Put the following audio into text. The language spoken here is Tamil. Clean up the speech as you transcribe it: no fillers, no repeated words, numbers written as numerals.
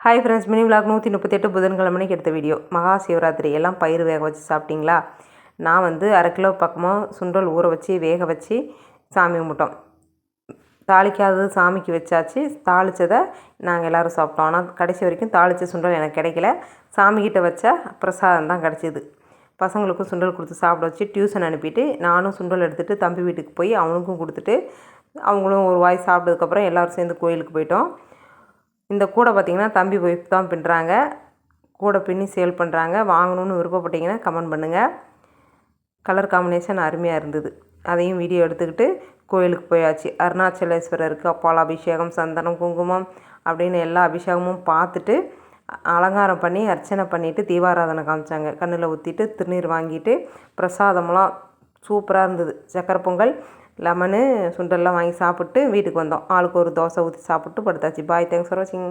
ஹாய் ஃப்ரெண்ட்ஸ், மினி விலாக் 138 புதன்கிழமைக்கு எடுத்த வீடியோ. மகா சிவராத்திரி எல்லாம் பயிர் வேக வச்சு சாப்பிட்டீங்களா? நான் அரை கிலோ பக்கமாக சுண்டல் ஊற வச்சு வேக வச்சு சாமி கும்பிட்டோம். தாளிக்காதது சாமிக்கு வச்சாச்சு. தாளித்ததை நாங்கள் எல்லோரும் சாப்பிட்டோம். ஆனால் கடைசி வரைக்கும் தாளித்த சுண்டல் எனக்கு கிடைக்கல. சாமிக்கிட்ட வச்ச பிரசாதம் தான் கிடச்சிது. பசங்களுக்கும் சுண்டல் கொடுத்து சாப்பிட வச்சு டியூஷன் அனுப்பிட்டு நானும் சுண்டல் எடுத்துகிட்டு தம்பி வீட்டுக்கு போய் அவனுக்கும் கொடுத்துட்டு அவங்களும் ஒரு வாய் சாப்பிட்டதுக்கப்புறம் எல்லோரும் சேர்ந்து கோயிலுக்கு போயிட்டோம். இந்த கூடை பார்த்திங்கன்னா தம்பி ஒய்ஃப் தான் பின்னுறாங்க. கூடை பின்னி சேல் பண்ணுறாங்க. வாங்கணுன்னு விருப்பப்பட்டிங்கன்னா கமெண்ட் பண்ணுங்கள். கலர் காம்பினேஷன் அருமையாக இருந்தது. அதையும் வீடியோ எடுத்துக்கிட்டு கோயிலுக்கு போயாச்சு. அருணாச்சலேஸ்வரருக்கு பாலாபிஷேகம், சந்தனம், குங்குமம் அப்படின்னு எல்லா அபிஷேகமும் பார்த்துட்டு அலங்காரம் பண்ணி அர்ச்சனை பண்ணிவிட்டு தீபாராதனை காமிச்சாங்க. கண்ணில் ஊற்றிட்டு திருநீர் வாங்கிட்டு பிரசாதமெல்லாம் சூப்பராக இருந்தது. சக்கரை பொங்கல், லெமனு, சுண்டெல்லாம் வாங்கி சாப்பிட்டு வீட்டுக்கு வந்தோம். ஆளுக்கு ஒரு தோசை ஊற்றி சாப்பிட்டு படுத்தாச்சு. பாய், தேங்க்ஸ் ஃபார் வாட்சிங்.